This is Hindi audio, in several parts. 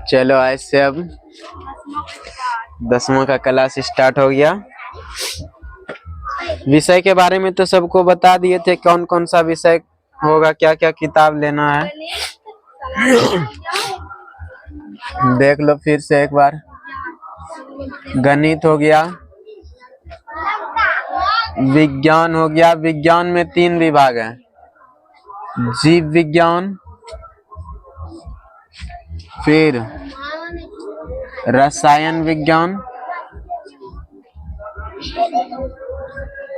चलो आज से अब 10वां का क्लास स्टार्ट हो गया। विषय के बारे में तो सबको बता दिए थे, कौन कौन सा विषय होगा, क्या क्या किताब लेना है। देख लो फिर से एक बार। गणित हो गया, विज्ञान हो गया। विज्ञान में 3 विभाग है, जीव विज्ञान, फिर रसायन विज्ञान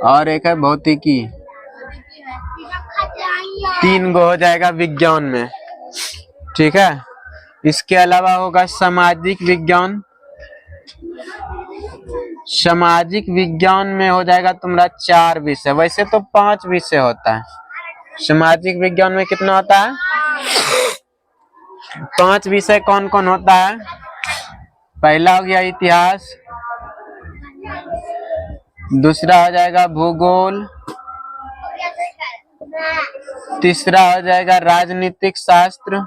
और एक है भौतिकी। 3 गो हो जाएगा विज्ञान में, ठीक है। इसके अलावा होगा सामाजिक विज्ञान। सामाजिक विज्ञान में हो जाएगा तुम्हारा 4 विषय, वैसे तो 5 विषय होता है। सामाजिक विज्ञान में कितना होता है? 5 विषय कौन कौन होता है? पहला हो गया इतिहास, दूसरा हो जाएगा भूगोल, तीसरा हो जाएगा राजनीतिक शास्त्र,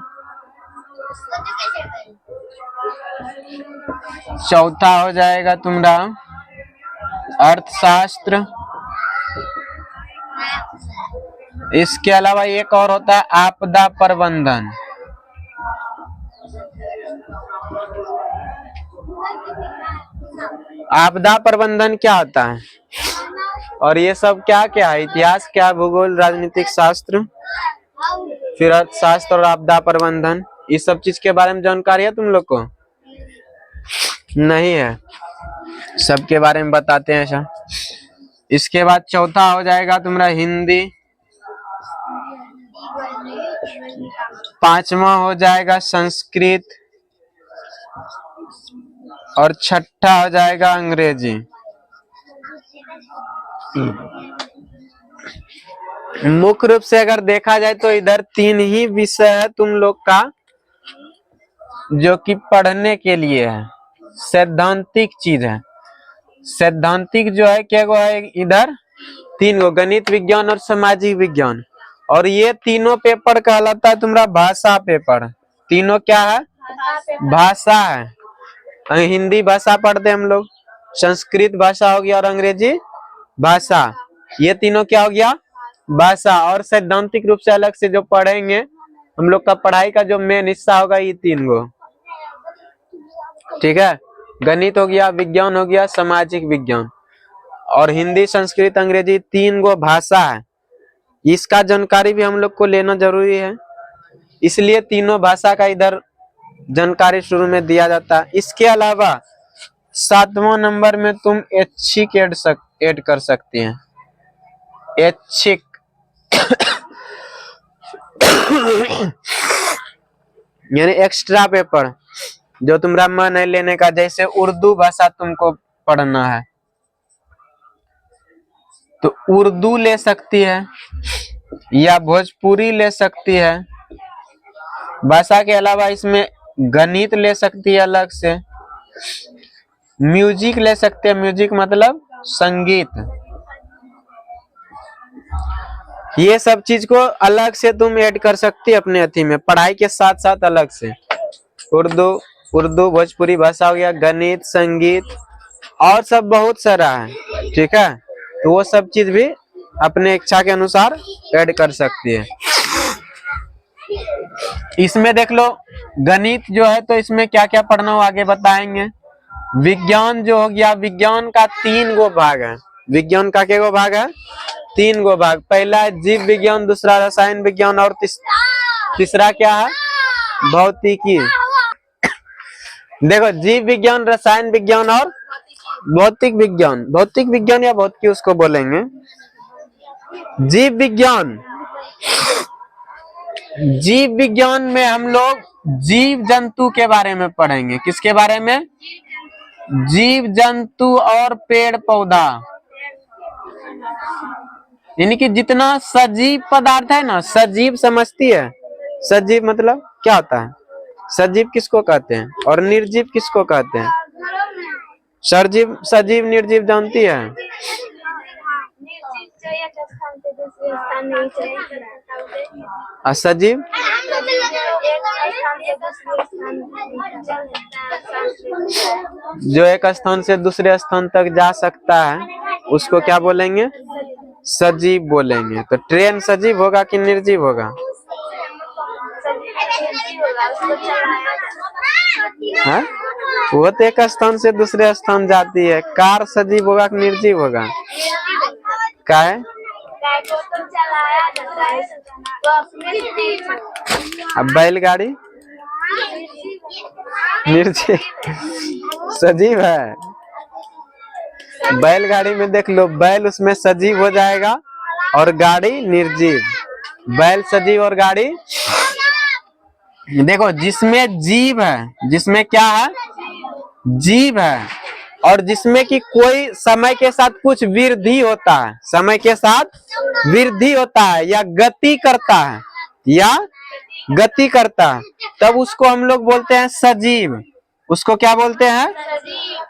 चौथा हो जाएगा तुम्हारा अर्थशास्त्र। इसके अलावा एक और होता है आपदा प्रबंधन। आपदा प्रबंधन क्या होता है? और ये सब क्या क्या है? इतिहास क्या, भूगोल, राजनीतिक शास्त्र, फिर अर्थशास्त्र और आपदा प्रबंधन। इस सब चीज के बारे में जानकारी है तुम लोग को? नहीं है, सबके बारे में बताते हैं ऐसा। इसके बाद चौथा हो जाएगा तुम्हारा हिंदी, 5वां हो जाएगा संस्कृत और 6ठा हो जाएगा अंग्रेजी। मुख्य रूप से अगर देखा जाए तो इधर 3 ही विषय है तुम लोग का जो कि पढ़ने के लिए है, सैद्धांतिक चीज है। सैद्धांतिक जो है क्या गो है इधर? 3 गो, गणित, विज्ञान और सामाजिक विज्ञान। और ये तीनों पेपर कहलाता है तुम्हारा भाषा पेपर। तीनों क्या है? भाषा है। हिंदी भाषा पढ़ते हम लोग, संस्कृत भाषा हो गया और अंग्रेजी भाषा। ये तीनों क्या हो गया? भाषा। और सैद्धांतिक रूप से अलग से जो पढ़ेंगे हम लोग का पढ़ाई का जो मेन हिस्सा होगा ये 3 गो, ठीक है। गणित हो गया, विज्ञान हो गया, सामाजिक विज्ञान और हिंदी, संस्कृत, अंग्रेजी 3 गो भाषा है। इसका जानकारी भी हम लोग को लेना जरूरी है, इसलिए तीनों भाषा का इधर जानकारी शुरू में दिया जाता है। इसके अलावा 7वां नंबर में तुम ऐच्छिक ऐड कर सकती हैं। ऐच्छिक यानी एक्स्ट्रा पेपर जो तुम्हारा मन है लेने का। जैसे उर्दू भाषा तुमको पढ़ना है तो उर्दू ले सकती है या भोजपुरी ले सकती है। भाषा के अलावा इसमें गणित ले सकती है अलग से, म्यूजिक ले सकते हैं, म्यूजिक मतलब संगीत। ये सब चीज को अलग से तुम ऐड कर सकती है अपने अथी में, पढ़ाई के साथ साथ अलग से। उर्दू भोजपुरी भाषा हो गया, गणित, संगीत और सब बहुत सारा है, ठीक है। तो वो सब चीज भी अपने इच्छा के अनुसार ऐड कर सकती है। इसमें देख लो गणित जो है तो इसमें क्या क्या पढ़ना हो आगे बताएंगे। विज्ञान जो हो गया, विज्ञान का 3 गो भाग है। विज्ञान का क्या गो भाग है? 3 गो भाग। पहला है जीव विज्ञान, दूसरा रसायन विज्ञान और तीसरा क्या है? भौतिकी। देखो जीव विज्ञान, रसायन विज्ञान और भौतिक विज्ञान। भौतिक विज्ञान या भौतिकी उसको बोलेंगे। जीव विज्ञान, जीव विज्ञान में हम लोग जीव जंतु के बारे में पढ़ेंगे। किसके बारे में? जीव जंतु और पेड़ पौधा, यानी कि जितना सजीव पदार्थ है ना। सजीव समझती है? सजीव मतलब क्या होता है? सजीव किसको कहते हैं और निर्जीव किसको कहते हैं? सजीव निर्जीव जानती है? सजीव जो एक स्थान से दूसरे स्थान तक जा सकता है उसको क्या बोलेंगे? सजीव बोलेंगे। तो ट्रेन सजीव होगा कि निर्जीव होगा? हाँ? वो तो एक स्थान से दूसरे स्थान जाती है। कार सजीव होगा कि निर्जीव होगा? क्या है? अब बैलगाड़ी निर्जीव सजीव है। बैलगाड़ी में देख लो, बैल उसमें सजीव हो जाएगा और गाड़ी निर्जीव। बैल सजीव और गाड़ी, देखो जिसमें जीव है, जिसमें क्या है? जीव है, और जिसमें कि कोई समय के साथ कुछ वृद्धि होता है, समय के साथ वृद्धि होता है या गति करता है, या गति करता है, तब उसको हम लोग बोलते हैं सजीव। उसको क्या बोलते हैं?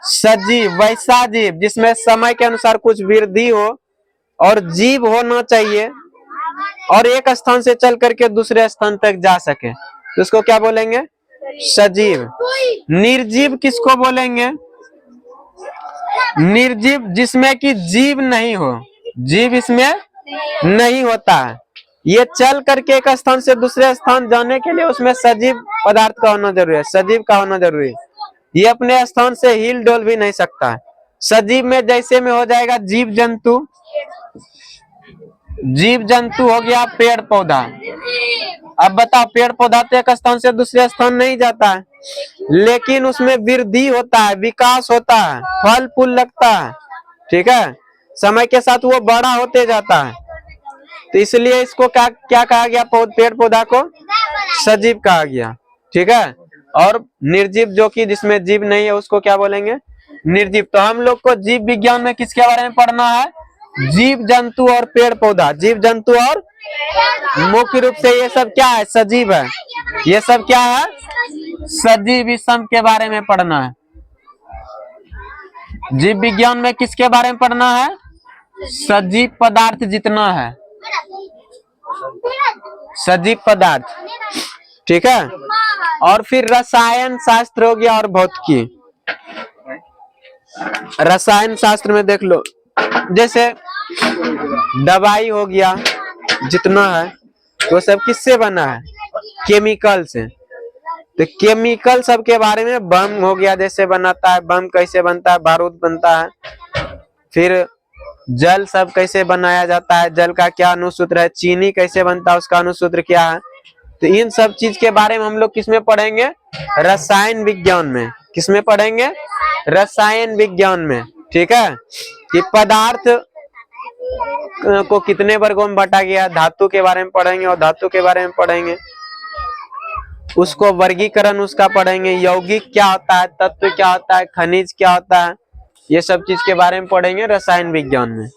सजीव। वैसा जीव जिसमें समय के अनुसार कुछ वृद्धि हो और जीव होना चाहिए और एक स्थान से चल करके दूसरे स्थान तक जा सके, तो उसको क्या बोलेंगे? सजीव। निर्जीव किसको बोलेंगे? निर्जीव जिसमें कि जीव नहीं हो, जीव इसमें नहीं होता है। ये चल करके एक स्थान से दूसरे स्थान जाने के लिए उसमें सजीव पदार्थ का होना जरूरी है, सजीव का होना जरूरी है। ये अपने स्थान से हिल डोल भी नहीं सकता है। सजीव में जैसे में हो जाएगा जीव जंतु, जीव जंतु हो गया पेड़ पौधा। अब बताओ, पेड़ पौधा तो एक स्थान से दूसरे स्थान नहीं जाता है, लेकिन उसमें वृद्धि होता है, विकास होता है, फल फूल लगता है, ठीक है, समय के साथ वो बड़ा होते जाता है। तो इसलिए इसको क्या कहा गया? पेड़ पौधा को सजीव कहा गया, ठीक है। और निर्जीव जो कि जिसमें जीव नहीं है उसको क्या बोलेंगे? निर्जीव। तो हम लोग को जीव विज्ञान में किसके बारे में पढ़ना है? जीव जंतु और पेड़ पौधा। जीव जंतु और मुख्य रूप से ये सब क्या है? सजीव है। ये सब क्या है? सजीव। इस सब के बारे में पढ़ना है। जीव विज्ञान में किसके बारे में पढ़ना है? सजीव पदार्थ जितना है, सजीव पदार्थ, ठीक है। और फिर रसायन शास्त्र हो गया और भौतिकी। रसायन शास्त्र में देख लो, जैसे दवाई हो गया जितना है वो सब किससे बना है? केमिकल से। तो केमिकल सब के बारे में, बम हो गया जैसे बनाता है, बम कैसे बनता है, बारूद बनता है। फिर जल सब कैसे बनाया जाता है, जल का क्या अनुसूत्र है, चीनी कैसे बनता है उसका अनुसूत्र क्या है। तो इन सब चीज के बारे में हम लोग किसमें पढ़ेंगे? रसायन विज्ञान में। किसमें पढ़ेंगे? रसायन विज्ञान में, ठीक है। कि पदार्थ को कितने वर्गों में बांटा गया, धातु के बारे में पढ़ेंगे और धातु के बारे में पढ़ेंगे, उसको वर्गीकरण उसका पढ़ेंगे, यौगिक क्या होता है, तत्व क्या होता है, खनिज क्या होता है, ये सब चीज के बारे में पढ़ेंगे रसायन विज्ञान में।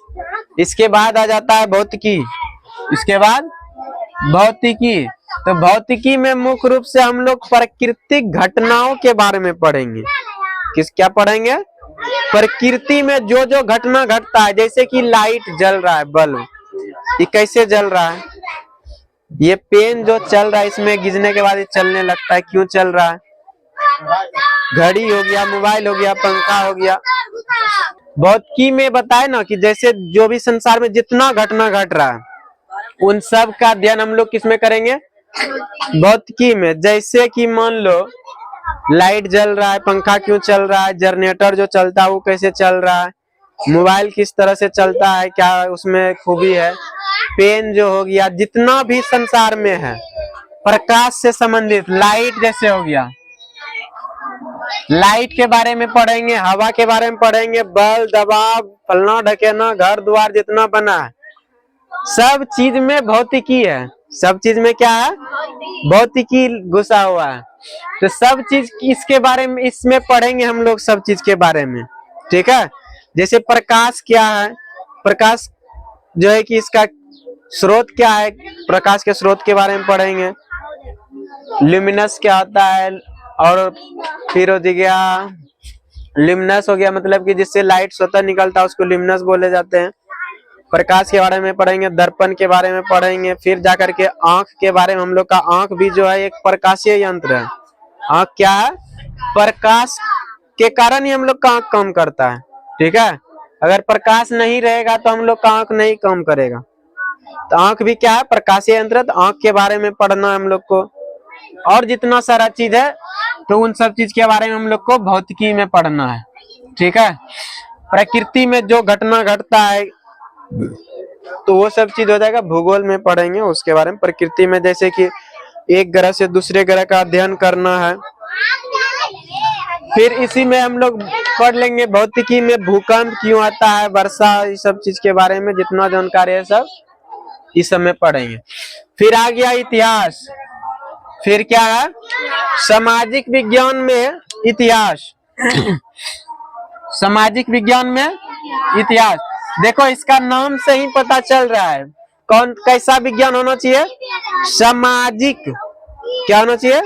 इसके बाद आ जाता है भौतिकी। इसके बाद भौतिकी। तो भौतिकी में मुख्य रूप से हम लोग प्राकृतिक घटनाओं के बारे में पढ़ेंगे। क्या पढ़ेंगे? प्रकृति में जो जो घटना घटता है, जैसे कि लाइट जल रहा है, बल्ब, ये कैसे जल रहा है? ये पेन जो चल रहा है इसमें गिरने के बाद ये चलने लगता है, क्यों चल रहा है? घड़ी हो गया, मोबाइल हो गया, पंखा हो गया। भौतिकी में बताए ना कि जैसे जो भी संसार में जितना घटना घट रहा है उन सब का अध्ययन हम लोग किसमें करेंगे? भौतिकी में। जैसे कि मान लो लाइट जल रहा है, पंखा क्यों चल रहा है, जनरेटर जो चलता है वो कैसे चल रहा है, मोबाइल किस तरह से चलता है, क्या उसमें खूबी है, पेन जो हो गया, जितना भी संसार में है प्रकाश से संबंधित, लाइट जैसे हो गया, लाइट के बारे में पढ़ेंगे, हवा के बारे में पढ़ेंगे, बल, दबाव, फलना ढकेना, घर द्वार जितना बना है, सब चीज में भौतिकी है। सब चीज में क्या है? भौतिकी घुसा हुआ है। तो सब चीज इसके बारे में इसमें पढ़ेंगे हम लोग, सब चीज के बारे में, ठीक है। जैसे प्रकाश क्या है, प्रकाश जो है कि इसका स्रोत क्या है, प्रकाश के स्रोत के बारे में पढ़ेंगे। ल्यूमिनस क्या होता है, और फिर हो गया ल्यूमिनस हो गया मतलब कि जिससे लाइट स्वतः निकलता है उसको ल्यूमिनस बोले जाते हैं। प्रकाश के बारे में पढ़ेंगे, दर्पण के बारे में पढ़ेंगे, फिर जाकर के आंख के बारे में। हम लोग का आंख भी जो है एक प्रकाशीय यंत्र है। आंख क्या है? प्रकाश के कारण ही हम लोग का आंख काम करता है। ठीक है, अगर प्रकाश नहीं रहेगा तो हम लोग का आंख नहीं काम करेगा। तो आंख भी क्या है, प्रकाशीय यंत्र। तो आंख के बारे में पढ़ना है हम लोग को, और जितना सारा चीज है तो उन सब चीज के बारे में हम लोग को भौतिकी में पढ़ना है। ठीक है, प्रकृति में जो घटना घटता है तो वो सब चीज हो जाएगा भूगोल में पढ़ेंगे उसके बारे में। प्रकृति में जैसे कि एक ग्रह से दूसरे ग्रह का अध्ययन करना है। फिर इसी में हम लोग पढ़ लेंगे भौतिकी में भूकंप क्यों आता है, वर्षा, इस सब चीज के बारे में जितना जानकारी है सब इस सब में पढ़ेंगे। फिर आ गया इतिहास। फिर क्या है, सामाजिक विज्ञान में इतिहास। सामाजिक विज्ञान में इतिहास, देखो इसका नाम से ही पता चल रहा है कौन कैसा विज्ञान होना चाहिए, सामाजिक। क्या होना चाहिए,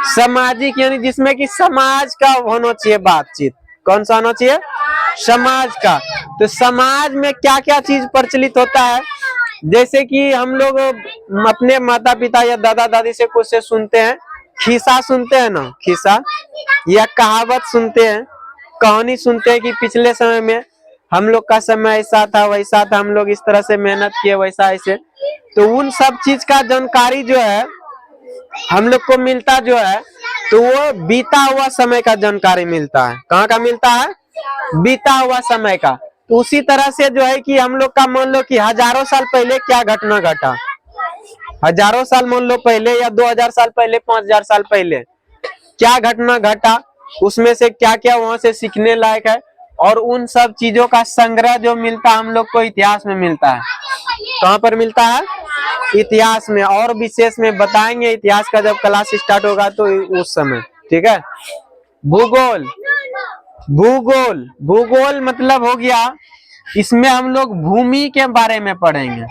सामाजिक, यानी जिसमें कि समाज का होना चाहिए बातचीत। कौन सा होना चाहिए, समाज का। तो समाज में क्या क्या चीज प्रचलित होता है, जैसे कि हम लोग अपने माता पिता या दादा दादी से कुछ से सुनते हैं, खिस्सा सुनते हैं ना, खिस्सा या कहावत सुनते हैं, कहानी सुनते हैं कि पिछले समय में हम लोग का समय ऐसा था वैसा था, हम लोग इस तरह से मेहनत किए वैसा ऐसे। तो उन सब चीज का जानकारी जो है हम लोग को मिलता जो है, तो वो बीता हुआ समय का जानकारी मिलता है। कहाँ का मिलता है, बीता हुआ समय का। तो उसी तरह से जो है कि हम लोग का मान लो कि हजारों साल पहले क्या घटना घटा, हजारों साल मान लो पहले या 2000 साल पहले, 5000 साल पहले क्या घटना घटा, उसमें से क्या क्या वहां से सीखने लायक है। और उन सब चीजों का संग्रह जो मिलता है हम लोग को इतिहास में मिलता है। कहाँ पर मिलता है, इतिहास में। और विशेष में बताएंगे इतिहास का जब क्लास स्टार्ट होगा तो उस समय। ठीक है, भूगोल। भूगोल, भूगोल मतलब हो गया, इसमें हम लोग भूमि के बारे में पढ़ेंगे।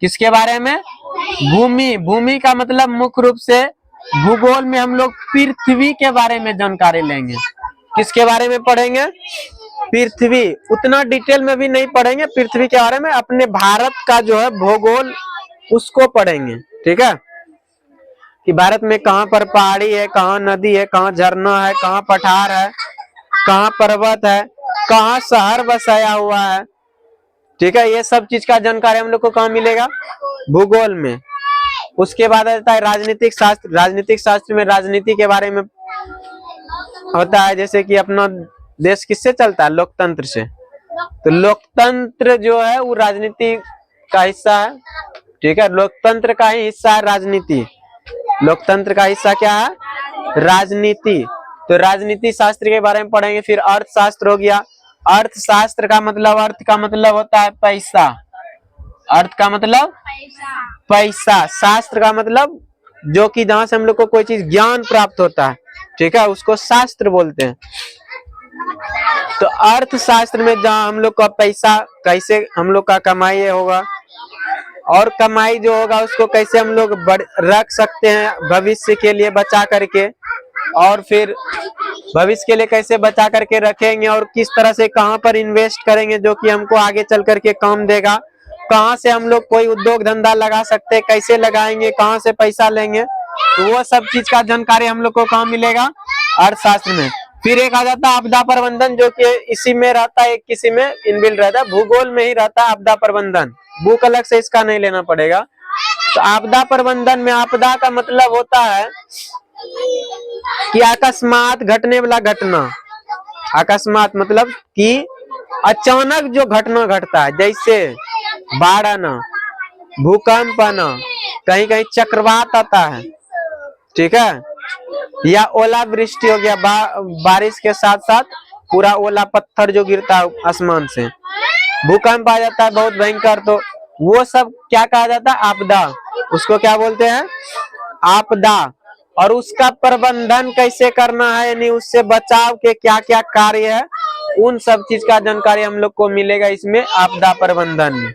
किसके बारे में, भूमि। भूमि का मतलब मुख्य रूप से भूगोल में हम लोग पृथ्वी के बारे में जानकारी लेंगे। किसके बारे में पढ़ेंगे, पृथ्वी। उतना डिटेल में भी नहीं पढ़ेंगे पृथ्वी के बारे में, अपने भारत का जो है भूगोल उसको पढ़ेंगे। ठीक है, कि भारत में कहाँ पर पहाड़ी है, कहाँ नदी है, कहाँ झरना है, कहाँ पठार है, कहाँ पर्वत है, कहाँ शहर बसाया हुआ है। ठीक है, ये सब चीज का जानकारी हम लोग को कहाँ मिलेगा, भूगोल में। उसके बाद आता है राजनीतिक शास्त्र। राजनीतिक शास्त्र में राजनीति के बारे में होता है, जैसे कि अपना देश किससे चलता है, लोकतंत्र से। तो लोकतंत्र जो है वो राजनीति का हिस्सा है। ठीक है, लोकतंत्र का ही हिस्सा है राजनीति। लोकतंत्र का हिस्सा क्या है, राजनीति। तो राजनीति शास्त्र के बारे में पढ़ेंगे। फिर अर्थशास्त्र हो गया। अर्थशास्त्र का मतलब होता है पैसा। अर्थ का मतलब पैसा, शास्त्र का मतलब जो कि जहां से हम लोग को कोई चीज ज्ञान प्राप्त होता है। ठीक है, उसको शास्त्र बोलते हैं। तो अर्थशास्त्र में जहाँ हम लोग का पैसा कैसे हम लोग का कमाई होगा, और कमाई जो होगा उसको कैसे हम लोग रख सकते हैं भविष्य के लिए बचा करके, और फिर भविष्य के लिए कैसे बचा करके रखेंगे, और किस तरह से कहाँ पर इन्वेस्ट करेंगे जो कि हमको आगे चल करके काम देगा, कहाँ से हम लोग कोई उद्योग धंधा लगा सकते हैं, कैसे लगाएंगे, कहाँ से पैसा लेंगे। तो वो सब चीज का जानकारी हम लोग को कहाँ मिलेगा, अर्थशास्त्र में। फिर एक आ जाता है आपदा प्रबंधन, जो कि इसी में रहता है, किसी में इनबिल्ट रहता है, भूगोल में ही रहता है आपदा प्रबंधन। बुक अलग से इसका नहीं लेना पड़ेगा। तो आपदा प्रबंधन में आपदा का मतलब होता है कि अकस्मात घटने वाला घटना। अकस्मात मतलब कि अचानक जो घटना घटता है, जैसे बाढ़ आना, भूकंप आना, कहीं कहीं चक्रवात आता है। ठीक है, या ओलावृष्टि हो गया, बारिश के साथ साथ पूरा ओला पत्थर जो गिरता है आसमान से, भूकंप आ जाता है बहुत भयंकर। तो वो सब क्या कहा जाता है, आपदा। उसको क्या बोलते हैं, आपदा। और उसका प्रबंधन कैसे करना है, यानी उससे बचाव के क्या क्या कार्य है, उन सब चीज का जानकारी हम लोग को मिलेगा इसमें आपदा प्रबंधन में।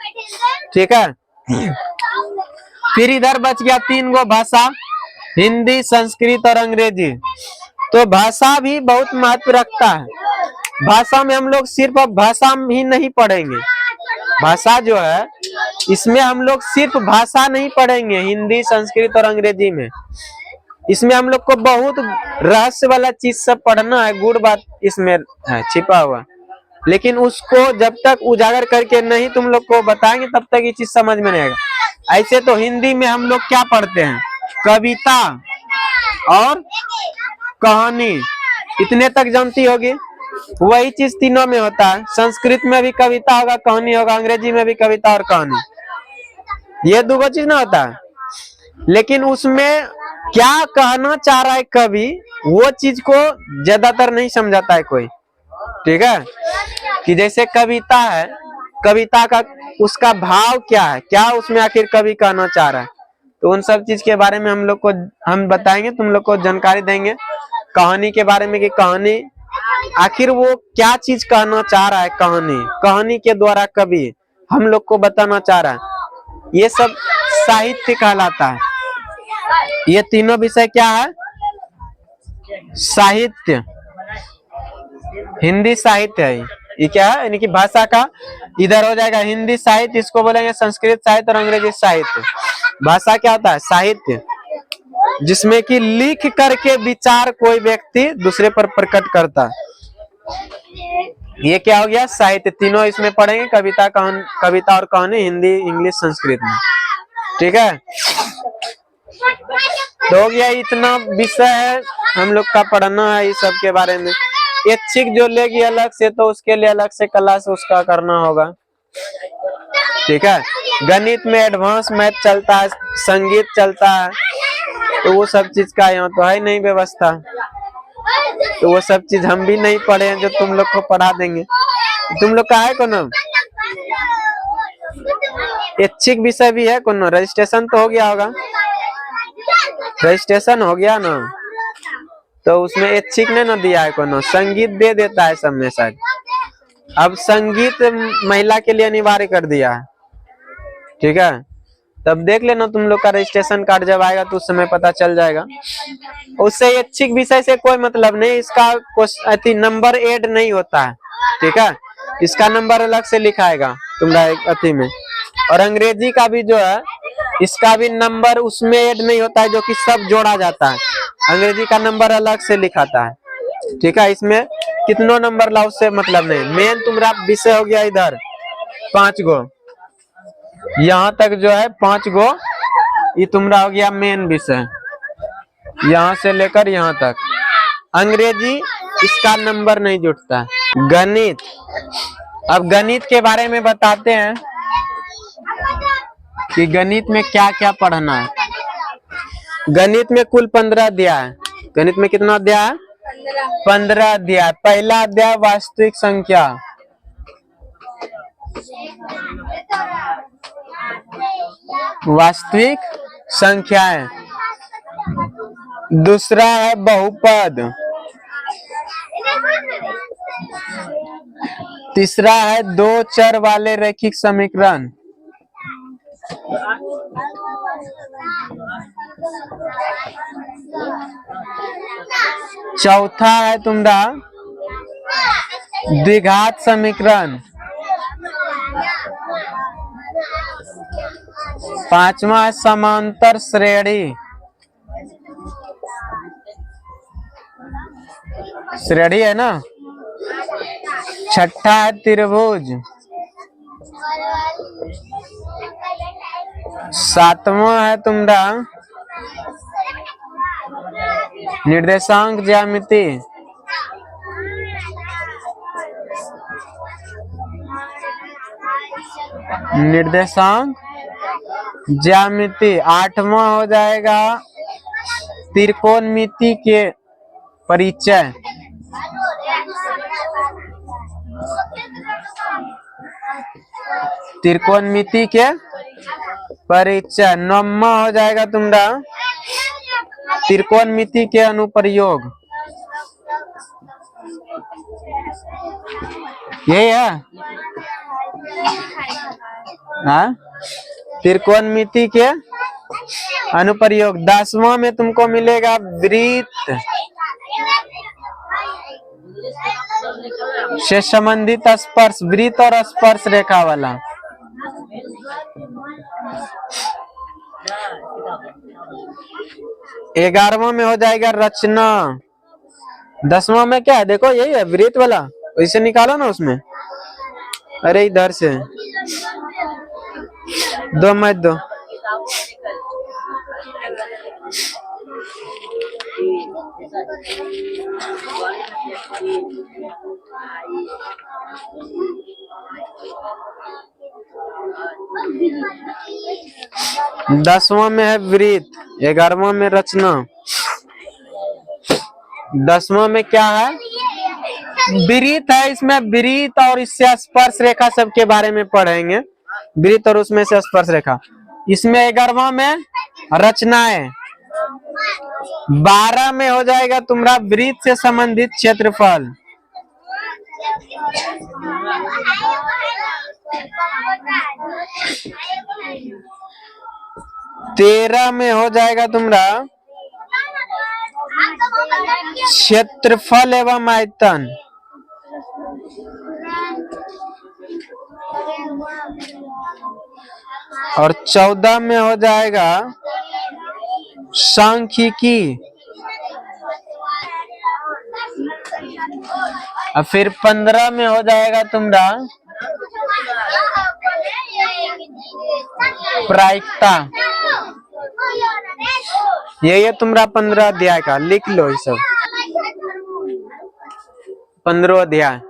ठीक है, फिर इधर बच गया 3 गो भाषा, हिंदी, संस्कृत और अंग्रेजी। तो भाषा भी बहुत महत्व रखता है। भाषा में हम लोग सिर्फ अब भाषा ही नहीं पढ़ेंगे। भाषा जो है इसमें हम लोग सिर्फ भाषा नहीं पढ़ेंगे हिंदी, संस्कृत और अंग्रेजी में, इसमें हम लोग को बहुत रहस्य वाला चीज सब पढ़ना है, गुड़ बात इसमें है छिपा हुआ, लेकिन उसको जब तक उजागर करके नहीं तुम लोग को बताएंगे तब तक ये चीज समझ में नहीं आएगा। ऐसे तो हिंदी में हम लोग क्या पढ़ते हैं, कविता और कहानी, इतने तक जानती होगी। वही चीज तीनों में होता है, संस्कृत में भी कविता होगा कहानी होगा, अंग्रेजी में भी कविता और कहानी, ये दो चीज ना होता है। लेकिन उसमें क्या कहना चाह रहा है कवि, वो चीज को ज्यादातर नहीं समझाता है कोई, ठीक है। कि जैसे कविता है, कविता का उसका भाव क्या है, क्या उसमें आखिर कवि कहना चाह रहा है, तो उन सब चीज के बारे में हम बताएंगे, तुम लोग को जानकारी देंगे। कहानी के बारे में कि कहानी आखिर वो क्या चीज कहना चाह रहा है, कहानी के द्वारा कवि हम लोग को बताना चाह रहा है, ये सब साहित्य कहलाता है। ये तीनों विषय क्या है, साहित्य, हिंदी साहित्य है ये क्या है, यानी कि भाषा का इधर हो जाएगा हिंदी साहित्य, इसको बोलेंगे संस्कृत साहित्य और अंग्रेजी साहित्य। भाषा क्या होता है, साहित्य, जिसमें कि लिख करके विचार कोई व्यक्ति दूसरे पर प्रकट करता है, ये क्या हो गया, साहित्य। तीनों इसमें पढ़ेंगे, कविता और कहानी, हिंदी इंग्लिश संस्कृत में, ठीक है। तो हो गया, इतना विषय है हम लोग का पढ़ना है इस सब के बारे में। ऐच्छिक जो लेगी अलग से तो उसके लिए अलग से क्लास उसका करना होगा, ठीक है। गणित में एडवांस मैथ चलता है, संगीत चलता है, तो वो सब चीज का यहाँ तो है नहीं व्यवस्था, तो वो सब चीज हम भी नहीं पढ़े हैं जो तुम लोग को पढ़ा देंगे। तुम लोग का है कौन ऐच्छिक विषय भी है कौन, रजिस्ट्रेशन तो हो गया होगा, रजिस्ट्रेशन हो गया ना, तो उसमें ऐच्छिक नहीं ना दिया है कौन, संगीत दे देता है सब में शायद। अब संगीत महिला के लिए अनिवार्य कर दिया है, ठीक है। तब देख लेना तुम लोग का रजिस्ट्रेशन कार्ड जब आएगा तो उस समय पता चल जाएगा। उससे ऐच्छिक विषय से कोई मतलब नहीं, इसका नंबर ऐड नहीं होता है, ठीक है। इसका नंबर अलग से लिखाएगा तुम्हारा अति में। और अंग्रेजी का भी जो है, इसका भी नंबर उसमें ऐड नहीं होता है, जो कि सब जोड़ा जाता है, अंग्रेजी का नंबर अलग से लिखाता है, ठीक है। इसमें कितनों नंबर लाओ उससे मतलब नहीं, मेन तुम्हारा विषय हो गया इधर 5 गो, यहाँ तक जो है 5 गो, ये तुम्हारा हो गया मेन विषय, यहाँ से लेकर यहाँ तक। अंग्रेजी इसका नंबर नहीं जुटता। गणित, अब गणित के बारे में बताते हैं कि गणित में क्या क्या पढ़ना है। गणित में कुल 15 अध्याय है। गणित में कितना अध्याय है, 15 अध्याय। पहला अध्याय वास्तविक संख्या, वास्तविक संख्याएं। दूसरा है बहुपद, तीसरा है दो चर वाले रैखिक समीकरण, चौथा है तुम्हारा द्विघात समीकरण, पांचवा है समांतर श्रेणी, श्रेणी है ना। छठा है त्रिभुज, सातवां है तुम्हारा निर्देशांक ज्यामिति, निर्देशांक ज्यामिति। आठवां हो जाएगा त्रिकोणमिति के परिचय, त्रिकोणमिति के परिचय। नौवां हो जाएगा तुम्हारा त्रिकोणमिति के अनुप्रयोग, यही है हाँ, त्रिकोणमिति के अनुप्रयोग। 10वां में तुमको मिलेगा वृत्त से संबंधित स्पर्श, वृत्त और स्पर्श रेखा वाला। 11वां में हो जाएगा रचना। 10वां में क्या है, देखो यही है वृत्त वाला, इसे निकालो ना उसमें। अरे इधर से दो मत दो। दसवां में है वृत्त, 11वां में रचना, 10वां में क्या है, वृत्त है। इसमें वृत्त और इससे स्पर्श रेखा सबके बारे में पढ़ेंगे, वृत्त और उसमें से स्पर्श रेखा। इसमें 11वां में रचनाएं, 12 में हो जाएगा तुम्हारा वृत्त से संबंधित क्षेत्रफल, 13 में हो जाएगा तुम्हारा क्षेत्रफल एवं आयतन, और 14 में हो जाएगा सांख्यिकी, और फिर 15 में हो जाएगा तुम्हारा प्रायिकता। ये तुम्हारा 15 अध्याय का, लिख लो ये सब 15 अध्याय।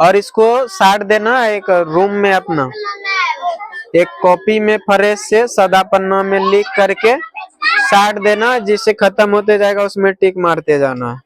और इसको साट देना एक रूम में अपना, एक कॉपी में फ्रेश से सदा पन्ना में लिख करके साट देना, जिससे खत्म होते जाएगा उसमें टिक मारते जाना।